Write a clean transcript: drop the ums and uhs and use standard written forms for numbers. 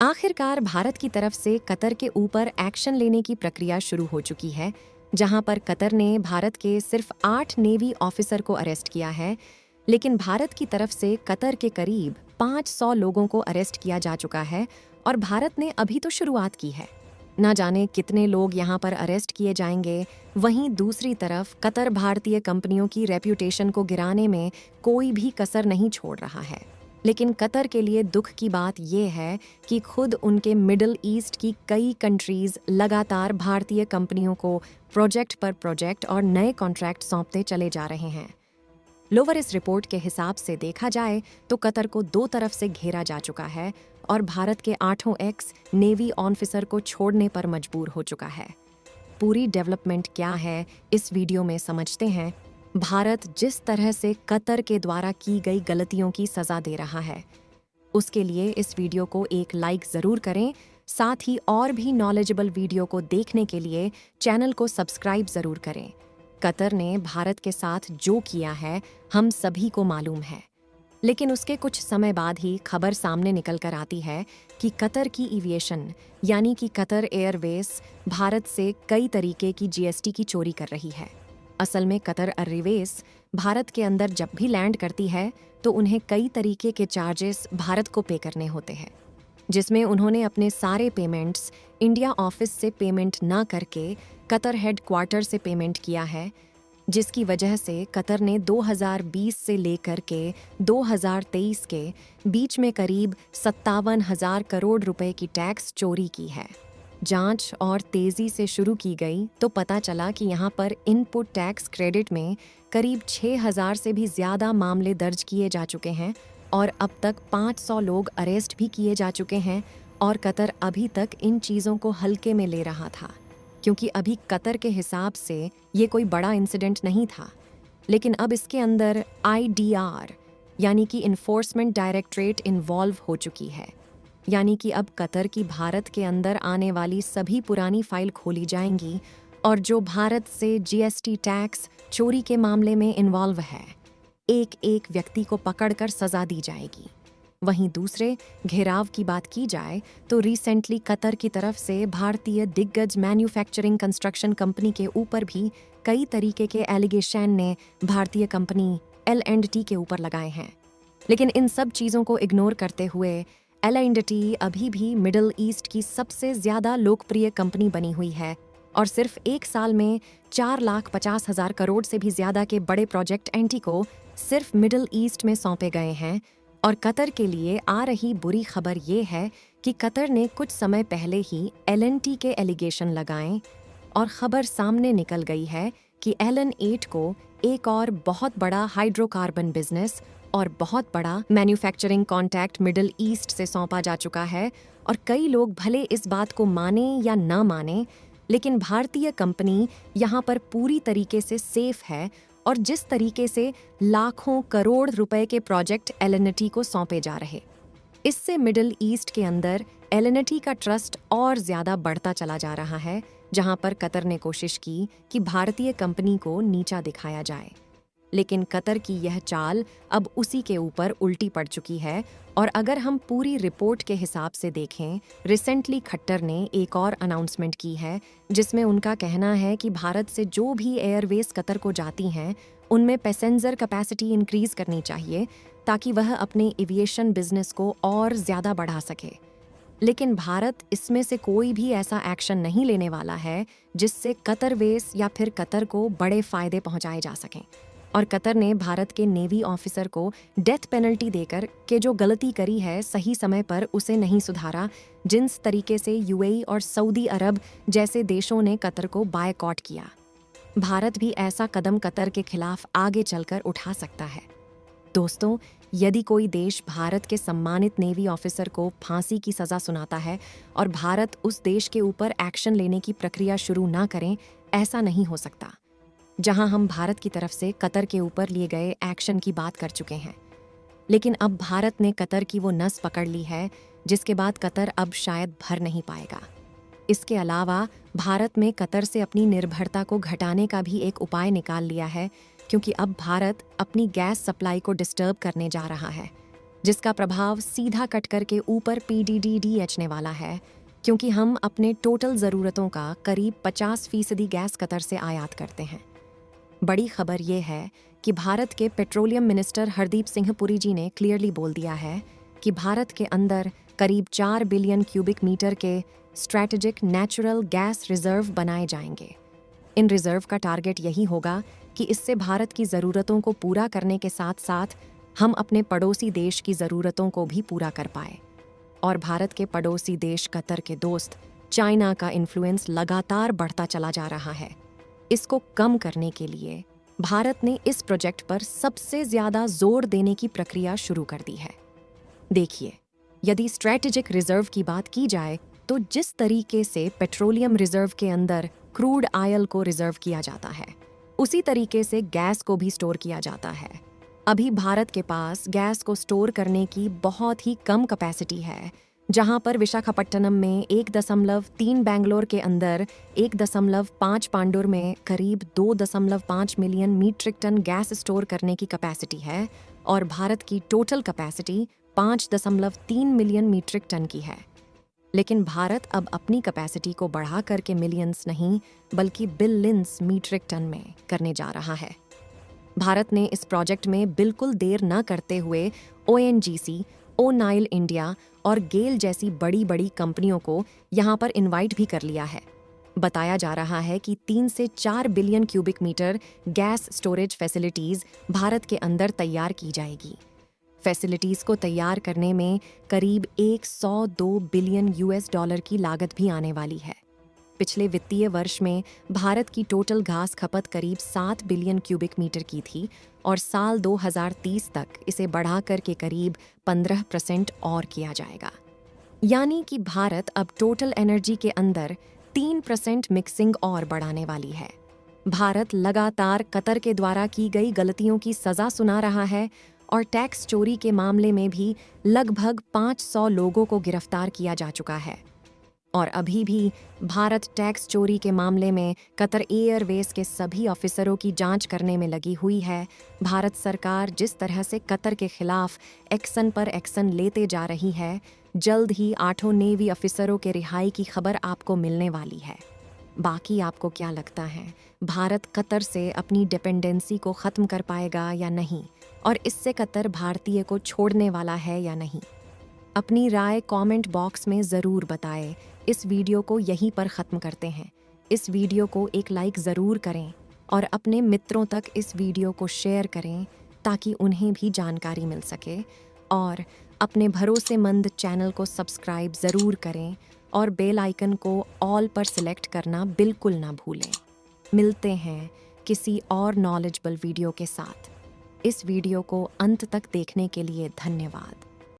आखिरकार भारत की तरफ से कतर के ऊपर एक्शन लेने की प्रक्रिया शुरू हो चुकी है, जहां पर कतर ने भारत के सिर्फ 8 नेवी ऑफिसर को अरेस्ट किया है, लेकिन भारत की तरफ से कतर के करीब 500 लोगों को अरेस्ट किया जा चुका है और भारत ने अभी तो शुरुआत की है। ना जाने कितने लोग यहां पर अरेस्ट किए जाएंगे। वहीं दूसरी तरफ कतर भारतीय कंपनियों की रेप्यूटेशन को गिराने में कोई भी कसर नहीं छोड़ रहा है। लेकिन कतर के लिए दुख की बात यह है कि खुद उनके मिडिल ईस्ट की कई कंट्रीज लगातार भारतीय कंपनियों को प्रोजेक्ट पर प्रोजेक्ट और नए कॉन्ट्रैक्ट सौंपते चले जा रहे हैं। लोवर इस रिपोर्ट के हिसाब से देखा जाए तो कतर को दो तरफ से घेरा जा चुका है और भारत के 8 एक्स नेवी ऑफिसर को छोड़ने पर मजबूर हो चुका है। पूरी डेवलपमेंट क्या है इस वीडियो में समझते हैं। भारत जिस तरह से कतर के द्वारा की गई गलतियों की सजा दे रहा है, उसके लिए इस वीडियो को एक लाइक ज़रूर करें। साथ ही और भी नॉलेजेबल वीडियो को देखने के लिए चैनल को सब्सक्राइब ज़रूर करें। कतर ने भारत के साथ जो किया है हम सभी को मालूम है, लेकिन उसके कुछ समय बाद ही खबर सामने निकल कर आती है कि कतर की एविएशन यानी कि कतर एयरवेज भारत से कई तरीके की जीएसटी की चोरी कर रही है। असल में कतर एयरवेज भारत के अंदर जब भी लैंड करती है तो उन्हें कई तरीके के चार्जेस भारत को पे करने होते हैं, जिसमें उन्होंने अपने सारे पेमेंट्स इंडिया ऑफिस से पेमेंट ना करके कतर हेडक्वार्टर से पेमेंट किया है, जिसकी वजह से कतर ने 2020 से लेकर के 2023 के बीच में करीब 57,000 करोड़ रुपए की टैक्स चोरी की है। जांच और तेजी से शुरू की गई तो पता चला कि यहाँ पर इनपुट टैक्स क्रेडिट में करीब 6,000 से भी ज़्यादा मामले दर्ज किए जा चुके हैं और अब तक 500 लोग अरेस्ट भी किए जा चुके हैं। और कतर अभी तक इन चीज़ों को हल्के में ले रहा था, क्योंकि अभी कतर के हिसाब से ये कोई बड़ा इंसिडेंट नहीं था। लेकिन अब इसके अंदर IDR यानी कि इन्फोर्समेंट डायरेक्टरेट इन्वॉल्व हो चुकी है, यानी कि अब कतर की भारत के अंदर आने वाली सभी पुरानी फाइल खोली जाएंगी और जो भारत से जीएसटी टैक्स चोरी के मामले में इन्वॉल्व है, एक एक व्यक्ति को पकड़कर सजा दी जाएगी। वहीं दूसरे घेराव की बात की जाए तो रिसेंटली कतर की तरफ से भारतीय दिग्गज मैन्युफैक्चरिंग कंस्ट्रक्शन कंपनी के ऊपर भी कई तरीके के एलिगेशन ने भारतीय कंपनी L&T के ऊपर लगाए हैं। लेकिन इन सब चीज़ों को इग्नोर करते हुए L&T अभी भी मिडिल ईस्ट की सबसे ज़्यादा लोकप्रिय कंपनी बनी हुई है और सिर्फ एक साल में 4,50,000 करोड़ से भी ज़्यादा के बड़े प्रोजेक्ट एंटी को सिर्फ मिडिल ईस्ट में सौंपे गए हैं। और कतर के लिए आ रही बुरी खबर ये है कि कतर ने कुछ समय पहले ही L&T के एलिगेशन लगाए और खबर सामने निकल गई है कि LN8 को एक और बहुत बड़ा हाइड्रोकार्बन बिजनेस और बहुत बड़ा मैन्युफैक्चरिंग कॉन्टैक्ट मिडिल ईस्ट से सौंपा जा चुका है। और कई लोग भले इस बात को माने या ना माने, लेकिन भारतीय कंपनी यहाँ पर पूरी तरीके से सेफ है और जिस तरीके से लाखों करोड़ रुपए के प्रोजेक्ट L&T को सौंपे जा रहे, इससे मिडिल ईस्ट के अंदर L&T का ट्रस्ट और ज़्यादा बढ़ता चला जा रहा है, जहां पर कतर ने कोशिश की कि भारतीय कंपनी को नीचा दिखाया जाए। लेकिन कतर की यह चाल अब उसी के ऊपर उल्टी पड़ चुकी है। और अगर हम पूरी रिपोर्ट के हिसाब से देखें, रिसेंटली खट्टर ने एक और अनाउंसमेंट की है, जिसमें उनका कहना है कि भारत से जो भी एयरवेज कतर को जाती हैं उनमें पैसेंजर कैपेसिटी इंक्रीज करनी चाहिए ताकि वह अपने एविएशन बिजनेस को और ज़्यादा बढ़ा सके। लेकिन भारत इसमें से कोई भी ऐसा एक्शन नहीं लेने वाला है जिससे कतरवेज या फिर कतर को बड़े फायदे पहुंचाए जा सकें। और कतर ने भारत के नेवी ऑफिसर को डेथ पेनल्टी देकर के जो गलती करी है सही समय पर उसे नहीं सुधारा, जिस तरीके से UAE और सऊदी अरब जैसे देशों ने कतर को बायकॉट किया। भारत भी ऐसा कदम कतर के खिलाफ आगे चलकर उठा सकता है। दोस्तों, यदि कोई देश भारत के सम्मानित नेवी ऑफिसर को फांसी की सज़ा सुनाता है और भारत उस देश के ऊपर एक्शन लेने की प्रक्रिया शुरू ना करें, ऐसा नहीं हो सकता। जहां हम भारत की तरफ से कतर के ऊपर लिए गए एक्शन की बात कर चुके हैं, लेकिन अब भारत ने कतर की वो नस पकड़ ली है जिसके बाद कतर अब शायद भर नहीं पाएगा। इसके अलावा भारत में कतर से अपनी निर्भरता को घटाने का भी एक उपाय निकाल लिया है, क्योंकि अब भारत अपनी गैस सप्लाई को डिस्टर्ब करने जा रहा है। जिसका प्रभाव सीधा कट करके ऊपर पीडीडीडीएचने वाला है, क्योंकि हम अपने टोटल ज़रूरतों का करीब 50% गैस कतर से आयात करते हैं। बड़ी खबर ये है कि भारत के पेट्रोलियम मिनिस्टर हरदीप सिंह पुरी जी ने क्लियरली बोल दिया है कि भारत के अंदर करीब 4 बिलियन क्यूबिक मीटर के स्ट्रैटेजिक नेचुरल गैस रिजर्व बनाए जाएंगे। इन रिजर्व का टारगेट यही होगा कि इससे भारत की ज़रूरतों को पूरा करने के साथ साथ हम अपने पड़ोसी देश की ज़रूरतों को भी पूरा कर पाए। और भारत के पड़ोसी देश कतर के दोस्त चाइना का इन्फ्लुएंस लगातार बढ़ता चला जा रहा है। इसको कम करने के लिए भारत ने इस प्रोजेक्ट पर सबसे ज़्यादा जोर देने की प्रक्रिया शुरू कर दी है। देखिए, यदि स्ट्रैटेजिक रिजर्व की बात की जाए तो जिस तरीके से पेट्रोलियम रिजर्व के अंदर क्रूड ऑयल को रिजर्व किया जाता है, उसी तरीके से गैस को भी स्टोर किया जाता है। अभी भारत के पास गैस को स्टोर करने की बहुत ही कम कैपेसिटी है, जहां पर विशाखापट्टनम में 1.3, बेंगलोर के अंदर 1.5, पांडुर में करीब 2.5 million metric ton gas store करने की कैपेसिटी है, और भारत की total capacity 5.3 million metric ton की है। लेकिन भारत अब अपनी कैपेसिटी को बढ़ा करके मिलियंस नहीं बल्कि बिलियंस मीट्रिक टन में करने जा रहा है। भारत ने इस प्रोजेक्ट में बिल्कुल देर न करते हुए ओएनजीसी, ओनाइल इंडिया और गेल जैसी बड़ी बड़ी कंपनियों को यहां पर इनवाइट भी कर लिया है। बताया जा रहा है कि 3 से 4 billion cubic metre gas storage facilities Bharat के अंदर तैयार की जाएगी। फैसिलिटीज को तैयार करने में करीब 102 बिलियन यूएस डॉलर की लागत भी आने वाली है। पिछले वित्तीय वर्ष में भारत की टोटल घास खपत करीब 7 बिलियन क्यूबिक मीटर की थी, और साल 2030 तक इसे बढ़ाकर के करीब 15% और किया जाएगा। यानी कि भारत अब टोटल एनर्जी के अंदर 3% मिक्सिंग और बढ़ाने वाली है। भारत लगातार कतर के द्वारा की गई गलतियों की सजा सुना रहा है, और टैक्स चोरी के मामले में भी लगभग 500 लोगों को गिरफ्तार किया जा चुका है। और अभी भी भारत टैक्स चोरी के मामले में कतर एयरवेज के सभी ऑफिसरों की जांच करने में लगी हुई है। भारत सरकार जिस तरह से कतर के खिलाफ एक्शन पर एक्शन लेते जा रही है, जल्द ही 8 नेवी ऑफिसरों के रिहाई की खबर आपको मिलने वाली है। बाकी आपको क्या लगता है, भारत कतर से अपनी डिपेंडेंसी को ख़त्म कर पाएगा या नहीं, और इससे कतर भारतीय को छोड़ने वाला है या नहीं? अपनी राय कमेंट बॉक्स में ज़रूर बताएं। इस वीडियो को यहीं पर ख़त्म करते हैं। इस वीडियो को एक लाइक ज़रूर करें और अपने मित्रों तक इस वीडियो को शेयर करें ताकि उन्हें भी जानकारी मिल सके, और अपने भरोसेमंद चैनल को सब्सक्राइब ज़रूर करें और बेल आइकन को ऑल पर सिलेक्ट करना बिल्कुल ना भूलें। मिलते हैं किसी और नॉलेजेबल वीडियो के साथ। इस वीडियो को अंत तक देखने के लिए धन्यवाद।